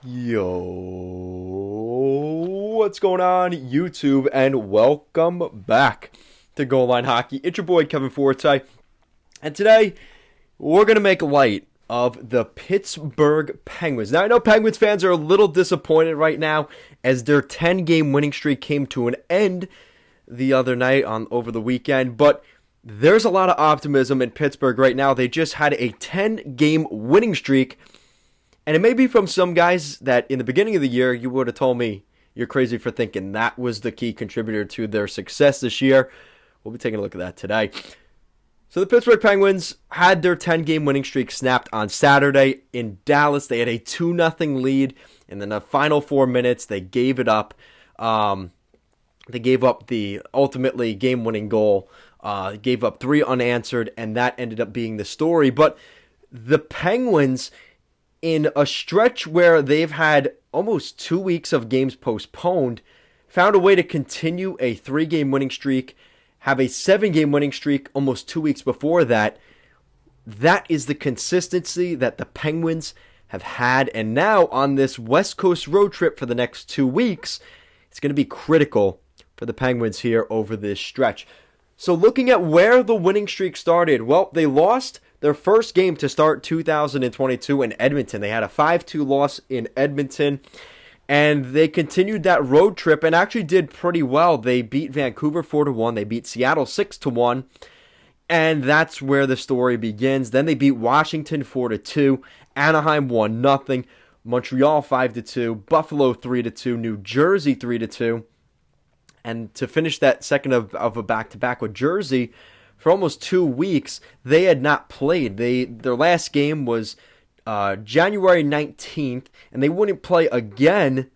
Yo, what's going on, YouTube, and welcome back to Goal Line Hockey. It's your boy, Kevin Forsythe, and today we're going to make light of the Pittsburgh Penguins. Now, I know Penguins fans are a little disappointed right now as their 10-game winning streak came to an end the other night over the weekend, but there's a lot of optimism in Pittsburgh right now. They just had a 10-game winning streak. And it may be from some guys that in the beginning of the year, you would have told me you're crazy for thinking that was the key contributor to their success this year. We'll be taking a look at that today. So the Pittsburgh Penguins had their 10-game winning streak snapped on Saturday in Dallas. They had a 2-0 lead. And then the final 4 minutes, they gave it up. They gave up the ultimately game-winning goal. Gave up 3 unanswered, and that ended up being the story. But the Penguins, in a stretch where they've had almost 2 weeks of games postponed, found a way to continue a 3-game winning streak, have a 7-game winning streak almost 2 weeks before that. That is the consistency that the Penguins have had. And now on this West Coast road trip for the next 2 weeks, it's going to be critical for the Penguins here over this stretch. So looking at where the winning streak started, well, they lost their first game to start 2022 in Edmonton. They had a 5-2 loss in Edmonton, and they continued that road trip and actually did pretty well. They beat Vancouver 4-1. They beat Seattle 6-1, and that's where the story begins. Then they beat Washington 4-2, Anaheim 1-0, Montreal 5-2, Buffalo 3-2, New Jersey 3-2, and to finish that second of a back-to-back with Jersey, for almost 2 weeks, they had not played. Their last game was January 19th, and they wouldn't play again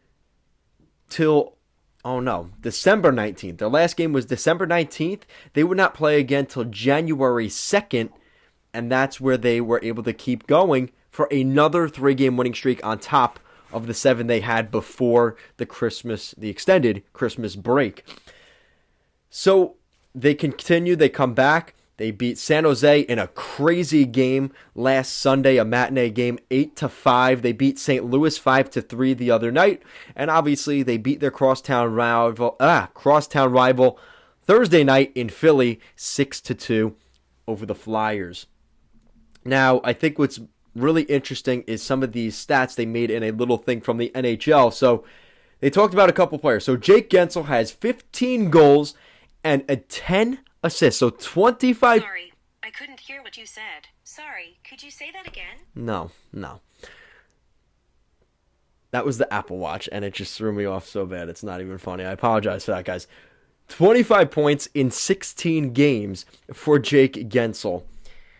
till, December 19th. Their last game was December 19th. They would not play again till January 2nd, and that's where they were able to keep going for another 3-game winning streak on top of the 7 they had before the extended Christmas break. So they continue, they come back, they beat San Jose in a crazy game last Sunday, a matinee game, 8-5. They beat St. Louis 5-3 the other night, and obviously they beat their crosstown rival Thursday night in Philly 6-2 over the Flyers. Now, I think what's really interesting is some of these stats they made in a little thing from the NHL. So they talked about a couple players. So Jake Guentzel has 15 goals and 10 assists. So 25. Sorry, I couldn't hear what you said. Sorry, could you say that again? No. That was the Apple Watch, and it just threw me off so bad. It's not even funny. I apologize for that, guys. 25 points in 16 games for Jake Guentzel.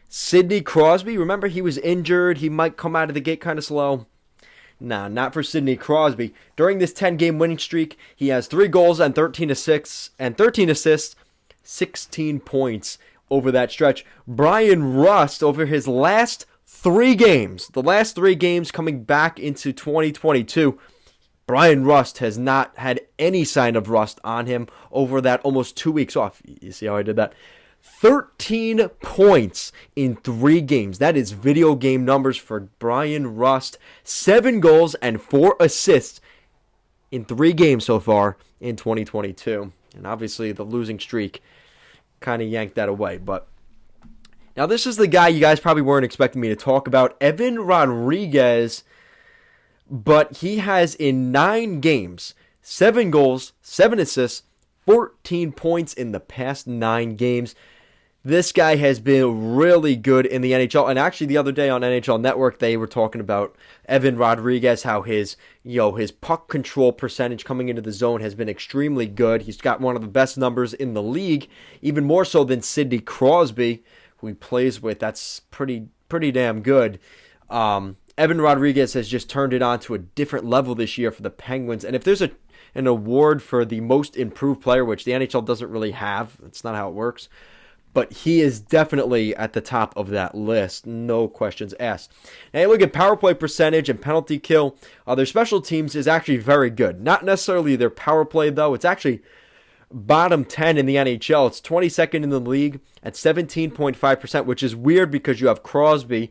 Sidney Crosby, remember he was injured. He might come out of the gate kind of slow. Nah, not for Sidney Crosby. During this 10-game winning streak, he has 3 goals and 13 assists, 16 points over that stretch. Brian Rust, over his last 3 games, the last 3 games coming back into 2022, Brian Rust has not had any sign of rust on him over that almost 2 weeks off. You see how I did that? 13 points in 3 games. That is video game numbers for Brian Rust. 7 goals and 4 assists in 3 games so far in 2022. And obviously the losing streak kind of yanked that away. But now this is the guy you guys probably weren't expecting me to talk about, Evan Rodrigues. But he has in 9 games, 7 goals, 7 assists, 14 points in the past 9 games. This guy has been really good in the NHL. And actually the other day on NHL Network, they were talking about Evan Rodrigues, how his puck control percentage coming into the zone has been extremely good. He's got one of the best numbers in the league, even more so than Sidney Crosby, who he plays with. That's pretty damn good. Evan Rodrigues has just turned it on to a different level this year for the Penguins. And if there's an award for the most improved player, which the NHL doesn't really have, that's not how it works, but he is definitely at the top of that list, no questions asked. Now you look at power play percentage and penalty kill. Their special teams is actually very good. Not necessarily their power play, though. It's actually bottom 10 in the NHL. It's 22nd in the league at 17.5%, which is weird because you have Crosby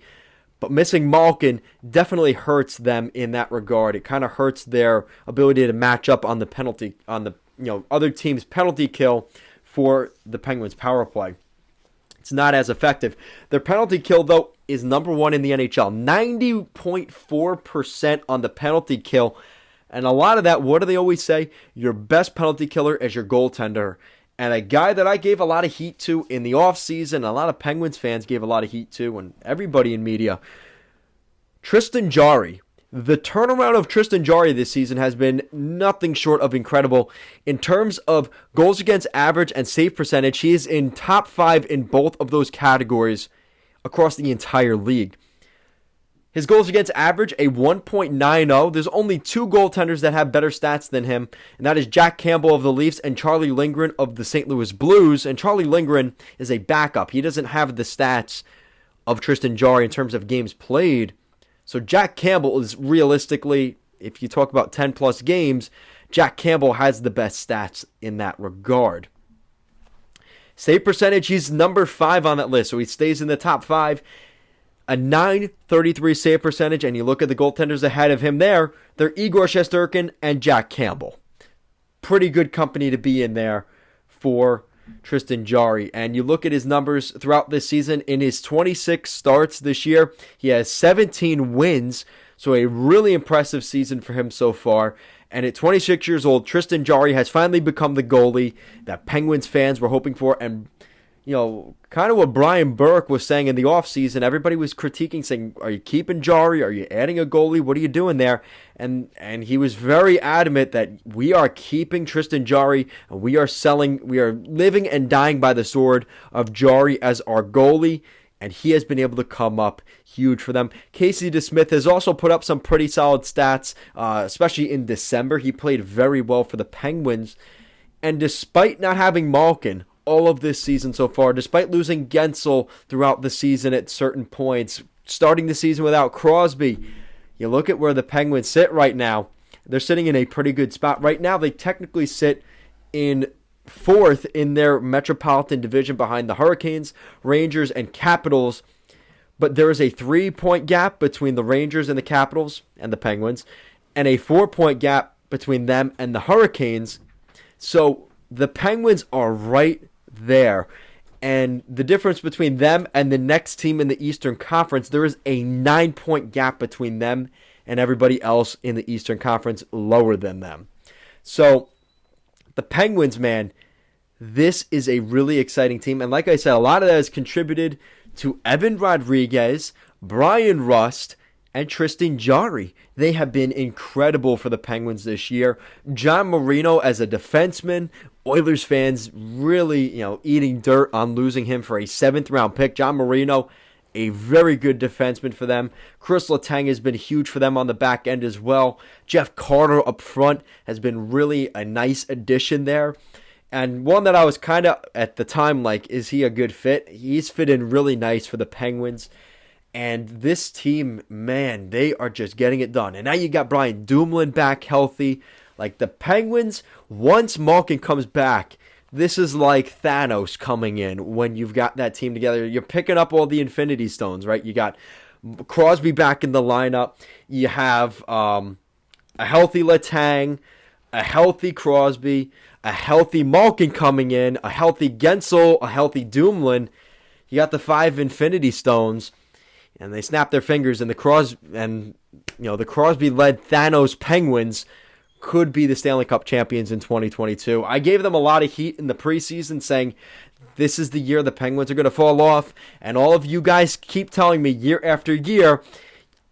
But missing Malkin definitely hurts them in that regard. It kind of hurts their ability to match up on the penalty, on the other team's penalty kill for the Penguins' power play. It's not as effective. Their penalty kill, though, is number one in the NHL. 90.4% on the penalty kill. And a lot of that, what do they always say? Your best penalty killer is your goaltender. And a guy that I gave a lot of heat to in the offseason, a lot of Penguins fans gave a lot of heat to, and everybody in media, Tristan Jarry. The turnaround of Tristan Jarry this season has been nothing short of incredible. In terms of goals against average and save percentage, he is in top 5 in both of those categories across the entire league. His goals against average, a 1.90. There's only 2 goaltenders that have better stats than him, and that is Jack Campbell of the Leafs and Charlie Lindgren of the St. Louis Blues. And Charlie Lindgren is a backup. He doesn't have the stats of Tristan Jarry in terms of games played. So Jack Campbell is realistically, if you talk about 10-plus games, Jack Campbell has the best stats in that regard. Save percentage, he's number 5 on that list, so he stays in the top 5. A .933 save percentage, and you look at the goaltenders ahead of him there, they're Igor Shesterkin and Jack Campbell. Pretty good company to be in there for Tristan Jarry. And you look at his numbers throughout this season. In his 26 starts this year, he has 17 wins, so a really impressive season for him so far. And at 26 years old, Tristan Jarry has finally become the goalie that Penguins fans were hoping for. And kind of what Brian Burke was saying in the offseason, everybody was critiquing, saying, are you keeping Jarry? Are you adding a goalie? What are you doing there? And he was very adamant that we are keeping Tristan Jarry, and we are living and dying by the sword of Jarry as our goalie, and he has been able to come up huge for them. Casey DeSmith has also put up some pretty solid stats, especially in December. He played very well for the Penguins, and despite not having Malkin all of this season so far, despite losing Gensel throughout the season at certain points, starting the season without Crosby, you look at where the Penguins sit right now. They're sitting in a pretty good spot. Right now, they technically sit in 4th in their Metropolitan Division behind the Hurricanes, Rangers, and Capitals. But there is a 3-point gap between the Rangers and the Capitals and the Penguins, and a 4-point gap between them and the Hurricanes. So the Penguins are right there. And the difference between them and the next team in the Eastern Conference, there is a 9-point gap between them and everybody else in the Eastern Conference lower than them. So the Penguins, man, this is a really exciting team. And like I said, a lot of that is contributed to Evan Rodriguez, Brian Rust, and Tristan Jarry. They have been incredible for the Penguins this year. John Marino as a defenseman, Oilers fans really, eating dirt on losing him for a 7th-round pick. John Marino, a very good defenseman for them. Chris Letang has been huge for them on the back end as well. Jeff Carter up front has been really a nice addition there. And one that I was kind of, at the time, like, is he a good fit? He's fit in really nice for the Penguins. And this team, man, they are just getting it done. And now you got Brian Dumoulin back healthy. Like, the Penguins, once Malkin comes back, this is like Thanos coming in when you've got that team together. You're picking up all the Infinity Stones, right? You got Crosby back in the lineup. You have a healthy Letang, a healthy Crosby, a healthy Malkin coming in, a healthy Gensel, a healthy Dumoulin. You got the 5 Infinity Stones, and they snap their fingers, and the Crosby-led Thanos Penguins could be the Stanley Cup champions in 2022. I gave them a lot of heat in the preseason, saying this is the year the Penguins are going to fall off, and all of you guys keep telling me year after year,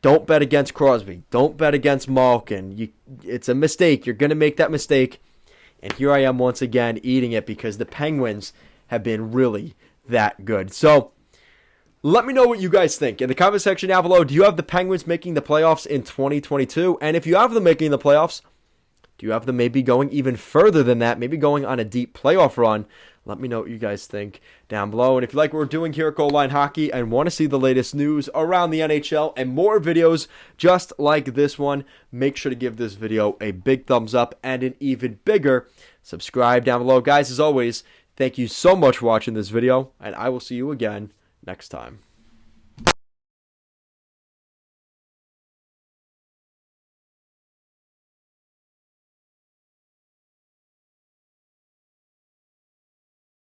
don't bet against Crosby, don't bet against Malkin. It's a mistake. You're going to make that mistake, and here I am once again eating it because the Penguins have been really that good. So let me know what you guys think in the comment section down below. Do you have the Penguins making the playoffs in 2022? And if you have them making the playoffs, do you have them maybe going even further than that, maybe going on a deep playoff run? Let me know what you guys think down below. And if you like what we're doing here at Goal Line Hockey and want to see the latest news around the NHL and more videos just like this one, make sure to give this video a big thumbs up and an even bigger subscribe down below. Guys, as always, thank you so much for watching this video, and I will see you again next time.